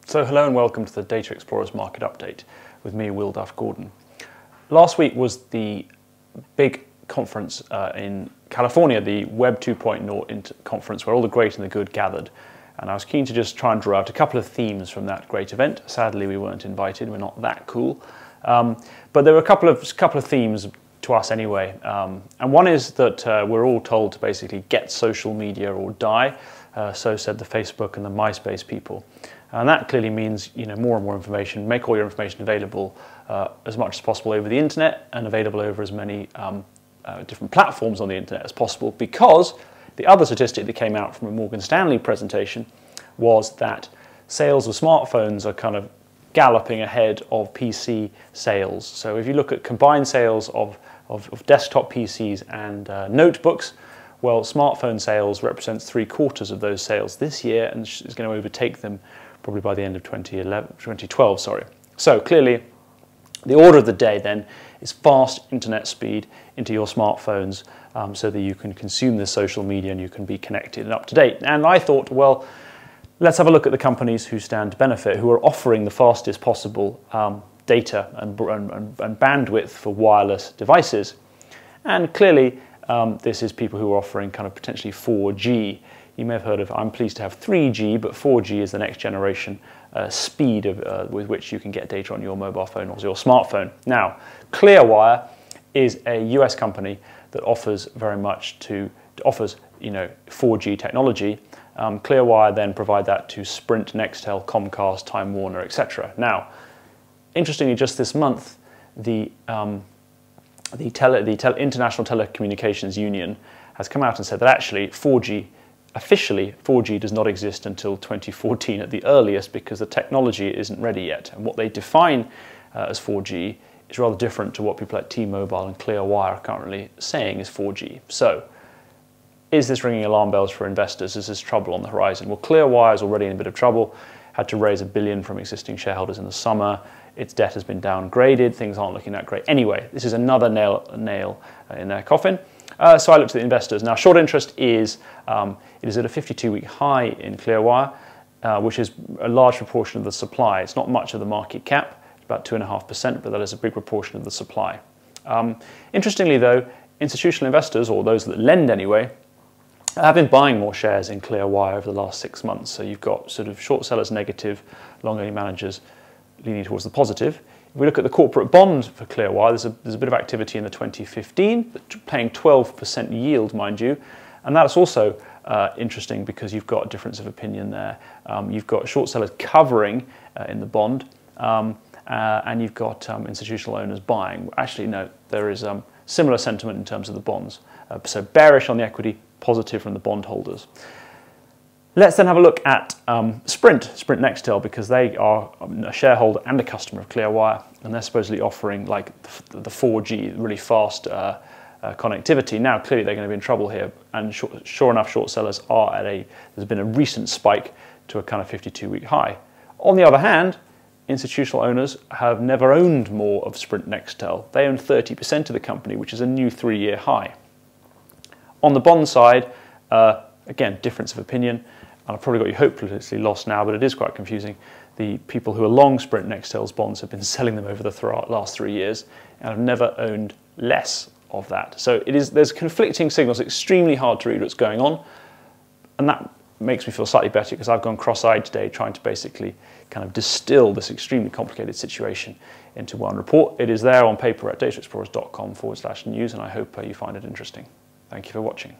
So hello and welcome to the Data Explorers Market Update with me, Will Duff-Gordon. Last week was the big conference in California, the Web 2.0 conference, where all the great and the good gathered. And I was keen to just try and draw out a couple of themes from that great event. Sadly, we weren't invited. We're not that cool. But there were a couple of themes to us anyway. And one is that we're all told to basically get social media or die. So said the Facebook and the MySpace people. And that clearly means, more and more information. Make all your information available as much as possible over the internet and available over as many different platforms on the internet as possible, because the other statistic that came out from a Morgan Stanley presentation was that sales of smartphones are kind of galloping ahead of PC sales. So if you look at combined sales of desktop PCs and notebooks, well, smartphone sales represents 3/4 of those sales this year and is going to overtake them probably by the end of 2012. So clearly, the order of the day then is fast internet speed into your smartphones so that you can consume the social media and you can be connected and up to date. And I thought, well, let's have a look at the companies who stand to benefit, who are offering the fastest possible data and bandwidth for wireless devices. And clearly, this is people who are offering kind of potentially 4G. You may have heard of, I'm pleased to have 3G, but 4G is the next generation speed with which you can get data on your mobile phone or your smartphone. Now, Clearwire is a US company that offers 4G technology. Clearwire then provide that to Sprint, Nextel, Comcast, Time Warner, etc. Now, interestingly, just this month, the International Telecommunications Union has come out and said that actually officially 4G does not exist until 2014 at the earliest, because the technology isn't ready yet. And what they define as 4G is rather different to what people like T-Mobile and Clearwire are currently saying is 4G. So, is this ringing alarm bells for investors? Is this trouble on the horizon? Well, Clearwire is already in a bit of trouble, had to raise $1 billion from existing shareholders in the summer. Its debt has been downgraded. Things aren't looking that great. Anyway, this is another nail in their coffin. So I looked at the investors. Now, short interest is it is at a 52-week high in Clearwire, which is a large proportion of the supply. It's not much of the market cap, about 2.5%, but that is a big proportion of the supply. Interestingly, though, institutional investors, or those that lend anyway, have been buying more shares in Clearwire over the last 6 months. So you've got sort of short sellers negative, long-only managers leaning towards the positive. If we look at the corporate bond for Clearwire, there's a bit of activity in the 2015, paying 12% yield, mind you. And that's also interesting because you've got a difference of opinion there. You've got short sellers covering in the bond, and you've got institutional owners buying. Actually, no, there is similar sentiment in terms of the bonds. So bearish on the equity, positive from the bondholders. Let's then have a look at Sprint Nextel, because they are a shareholder and a customer of Clearwire, and they're supposedly offering like the 4G, really fast connectivity. Now, clearly they're going to be in trouble here, and sure enough, short sellers are there's been a recent spike to a kind of 52-week high. On the other hand, institutional owners have never owned more of Sprint Nextel. They own 30% of the company, which is a new 3-year high. On the bond side, again, difference of opinion. I've probably got you hopelessly lost now, but it is quite confusing. The people who are long Sprint Nextel's bonds have been selling them over the last 3 years and have never owned less of that. So there's conflicting signals, extremely hard to read what's going on, and that makes me feel slightly better because I've gone cross-eyed today trying to basically kind of distill this extremely complicated situation into one report. It is there on paper at dataexplorers.com/news, and I hope you find it interesting. Thank you for watching.